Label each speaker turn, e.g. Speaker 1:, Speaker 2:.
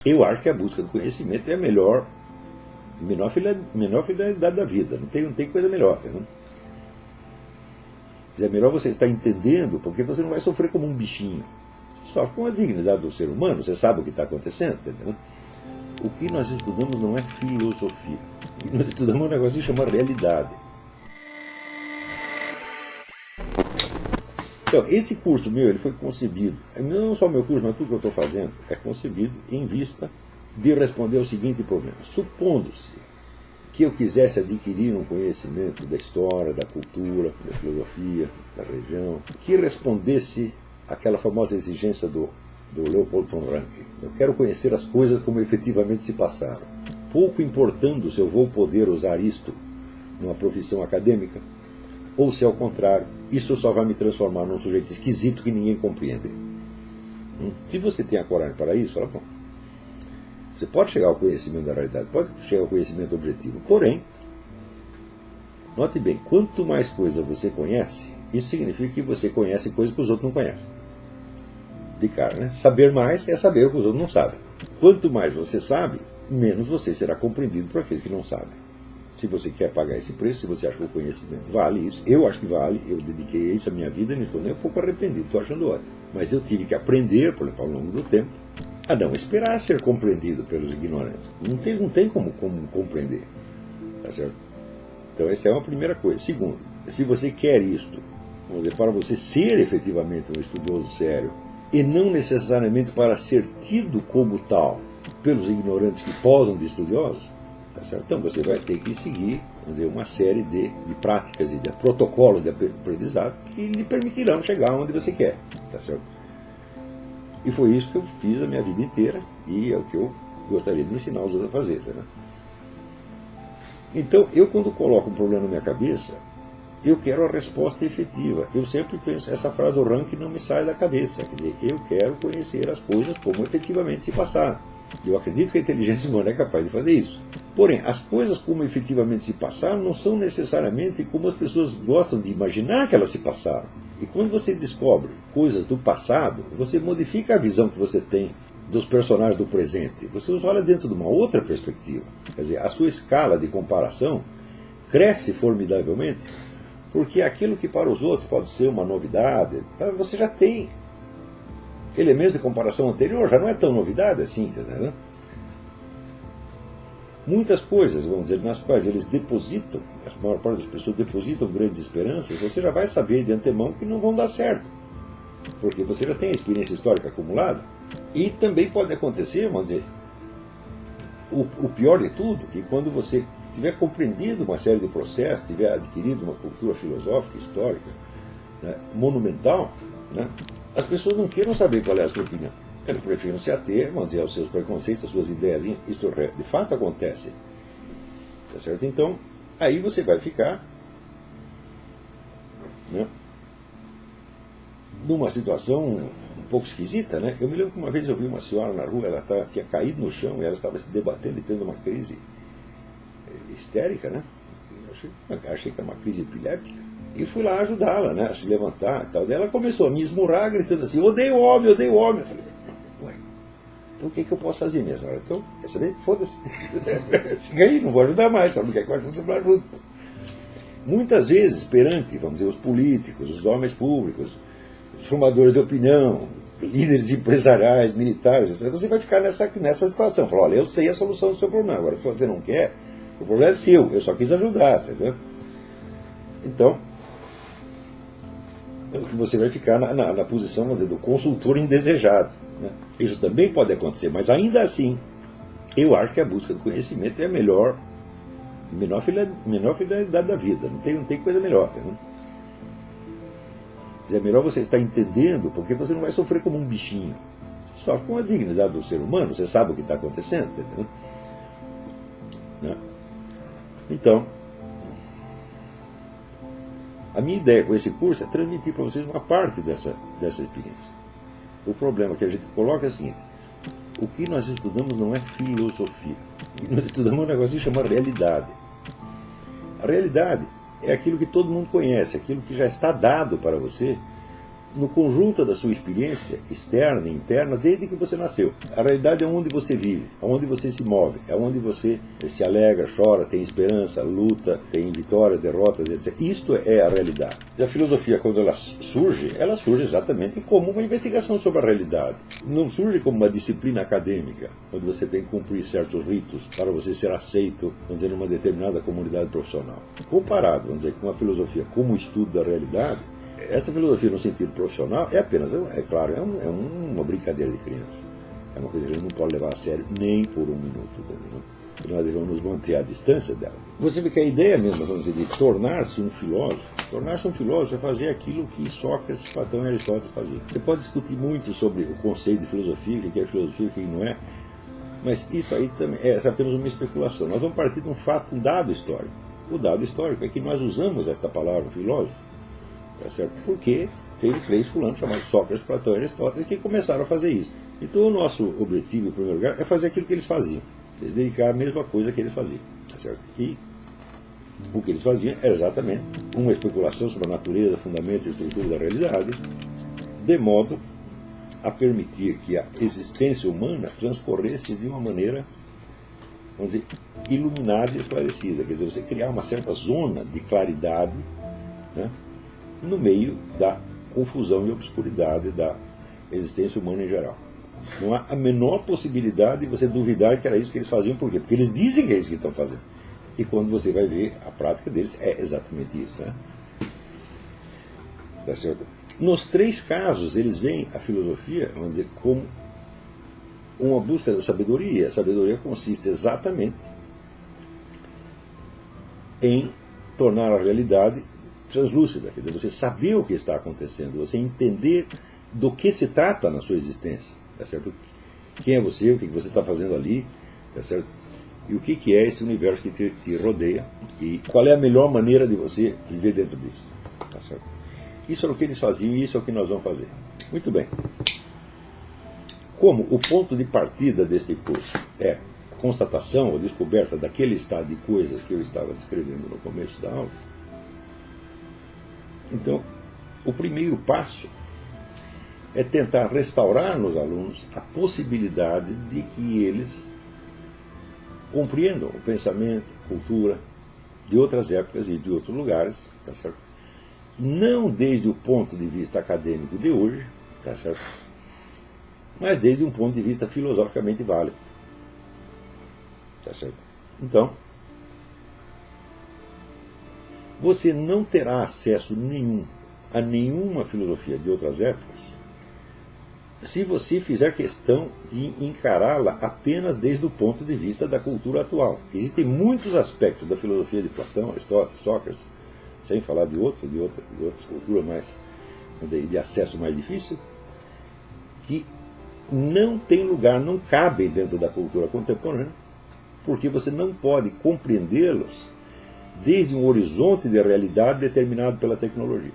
Speaker 1: Eu acho que a busca do conhecimento é a menor finalidade da vida. Não tem coisa melhor. Né? É melhor você estar entendendo, porque você não vai sofrer como um bichinho. Sofre com a dignidade do ser humano, você sabe o que está acontecendo. Entendeu? O que nós estudamos não é filosofia. O que nós estudamos é um negócio que chama realidade. Então, esse curso meu, ele foi concebido, não só o meu curso, mas tudo que eu estou fazendo, é concebido em vista de responder ao seguinte problema. Supondo-se que eu quisesse adquirir um conhecimento da história, da cultura, da filosofia, da religião, que respondesse àquela famosa exigência do Leopold von Ranke. Eu quero conhecer as coisas como efetivamente se passaram. Pouco importando se eu vou poder usar isto numa profissão acadêmica, ou se ao contrário, isso só vai me transformar num sujeito esquisito que ninguém compreende. Se você tem a coragem para isso, fala, bom, você pode chegar ao conhecimento da realidade, pode chegar ao conhecimento objetivo, porém, note bem, quanto mais coisa você conhece, isso significa que você conhece coisas que os outros não conhecem. De cara, né? Saber mais é saber o que os outros não sabem. Quanto mais você sabe, menos você será compreendido por aqueles que não sabem. Se você quer pagar esse preço, se você acha que o conhecimento vale isso, eu acho que vale, eu dediquei a isso a minha vida e não estou nem um pouco arrependido, estou achando ótimo. Mas eu tive que aprender, por exemplo, ao longo do tempo, a não esperar ser compreendido pelos ignorantes. Não tem como compreender. Tá certo? Então essa é uma primeira coisa. Segundo, se você quer isto, vamos dizer, para você ser efetivamente um estudioso sério, e não necessariamente para ser tido como tal pelos ignorantes que posam de estudiosos, tá certo? Então você vai ter que seguir, vamos dizer, uma série de práticas e de protocolos de aprendizado que lhe permitirão chegar onde você quer. Tá certo? E foi isso que eu fiz a minha vida inteira e é o que eu gostaria de ensinar os outros a fazer. Tá, né? Então, eu quando coloco um problema na minha cabeça, eu quero a resposta efetiva. Eu sempre penso, essa frase do Ranke não me sai da cabeça. Quer dizer, eu quero conhecer as coisas como efetivamente se passaram. Eu acredito que a inteligência humana é capaz de fazer isso. Porém, as coisas como efetivamente se passaram não são necessariamente como as pessoas gostam de imaginar que elas se passaram. E quando você descobre coisas do passado, você modifica a visão que você tem dos personagens do presente. Você os olha dentro de uma outra perspectiva. Quer dizer, a sua escala de comparação cresce formidavelmente, porque aquilo que para os outros pode ser uma novidade, você já tem elementos de comparação anterior, já não é tão novidade assim, entendeu? Muitas coisas, vamos dizer, nas quais eles depositam, a maior parte das pessoas depositam grandes esperanças, você já vai saber de antemão que não vão dar certo, porque você já tem a experiência histórica acumulada. E também pode acontecer, vamos dizer, o pior de tudo, que quando você tiver compreendido uma série de processos, tiver adquirido uma cultura filosófica, histórica, né, monumental, né, as pessoas não queiram saber qual é a sua opinião. Elas preferem se ater, vamos dizer, aos seus preconceitos, às suas ideias. Isso de fato acontece. Tá certo? Então, aí você vai ficar, né, numa situação um pouco esquisita. Né? Eu me lembro que uma vez eu vi uma senhora na rua, ela tinha caído no chão e ela estava se debatendo e tendo uma crise histérica, né? Achei que era uma crise epiléptica. E fui lá ajudá-la, né, a se levantar e tal. Daí ela começou a me esmurrar, gritando assim, odeio o homem, odeio o homem. Eu falei, ué, então o que eu posso fazer, minha senhora? Então, quer saber? Foda-se. Fica aí, não vou ajudar mais, só não quer que eu ajude, eu não ajudo. Muitas vezes, perante, vamos dizer, os políticos, os homens públicos, os formadores de opinião, líderes empresariais, militares, etc., você vai ficar nessa situação. Falar, olha, eu sei a solução do seu problema, agora se você não quer, o problema é seu, eu só quis ajudar, entendeu? Então, você vai ficar na posição, vamos dizer, do consultor indesejado. Né? Isso também pode acontecer, mas ainda assim, eu acho que a busca do conhecimento é a menor finalidade da vida. Não tem coisa melhor. Né? É melhor você estar entendendo, porque você não vai sofrer como um bichinho. Sofre com a dignidade do ser humano, você sabe o que está acontecendo. Entendeu? Né? Então, a minha ideia com esse curso é transmitir para vocês uma parte dessa experiência. O problema que a gente coloca é o seguinte: o que nós estudamos não é filosofia. O que nós estudamos é um negócio que chama realidade. A realidade é aquilo que todo mundo conhece, aquilo que já está dado para você no conjunto da sua experiência externa e interna desde que você nasceu. A realidade é onde você vive, é onde você se move, é onde você se alegra, chora, tem esperança, luta, tem vitórias, derrotas, etc. Isto é a realidade. E a filosofia, quando ela surge exatamente como uma investigação sobre a realidade. Não surge como uma disciplina acadêmica, onde você tem que cumprir certos ritos para você ser aceito, vamos dizer, numa determinada comunidade profissional. Comparado, vamos dizer, com a filosofia como estudo da realidade, essa filosofia no sentido profissional é apenas, é claro, é uma brincadeira de criança. É uma coisa que a gente não pode levar a sério nem por um minuto. Entendeu? E nós devemos nos manter à distância dela. Você vê que a ideia mesmo, vamos dizer, de tornar-se um filósofo é fazer aquilo que Sócrates, Platão e Aristóteles faziam. Você pode discutir muito sobre o conceito de filosofia, o que é filosofia, o que não é, mas isso aí também é apenas uma especulação. Nós vamos partir de um fato, um dado histórico. O dado histórico é que nós usamos esta palavra filósofo, tá certo? Porque teve 3 fulanos chamados Sócrates, Platão e Aristóteles que começaram a fazer isso. Então o nosso objetivo, em primeiro lugar, é fazer aquilo que eles faziam. Eles dedicaram a mesma coisa que eles faziam. Tá certo? E o que eles faziam era exatamente uma especulação sobre a natureza, fundamentos e estrutura da realidade, de modo a permitir que a existência humana transcorresse de uma maneira, vamos dizer, iluminada e esclarecida. Quer dizer, você criar uma certa zona de claridade, né, no meio da confusão e obscuridade da existência humana em geral. Não há a menor possibilidade de você duvidar que era isso que eles faziam. Por quê? Porque eles dizem que é isso que estão fazendo. E quando você vai ver a prática deles, é exatamente isso. Né? Tá certo? Nos 3 casos, eles veem a filosofia, vamos dizer, como uma busca da sabedoria. A sabedoria consiste exatamente em tornar a realidade translúcida, quer dizer, você saber o que está acontecendo, você entender do que se trata na sua existência, tá certo? Quem é você, o que você está fazendo ali, tá certo? E o que é esse universo que te rodeia e qual é a melhor maneira de você viver dentro disso, tá certo? Isso é o que eles faziam e isso é o que nós vamos fazer. Muito bem. Como o ponto de partida deste curso é a constatação ou descoberta daquele estado de coisas que eu estava descrevendo no começo da aula, então, o primeiro passo é tentar restaurar nos alunos a possibilidade de que eles compreendam o pensamento, a cultura de outras épocas e de outros lugares, tá certo? Não desde o ponto de vista acadêmico de hoje, tá certo? Mas desde um ponto de vista filosoficamente válido, tá certo? Então, você não terá acesso nenhum a nenhuma filosofia de outras épocas se você fizer questão de encará-la apenas desde o ponto de vista da cultura atual. Existem muitos aspectos da filosofia de Platão, Aristóteles, Sócrates, sem falar de outras culturas mais de acesso mais difícil, que não tem lugar, não cabem dentro da cultura contemporânea, porque você não pode compreendê-los desde um horizonte de realidade determinado pela tecnologia.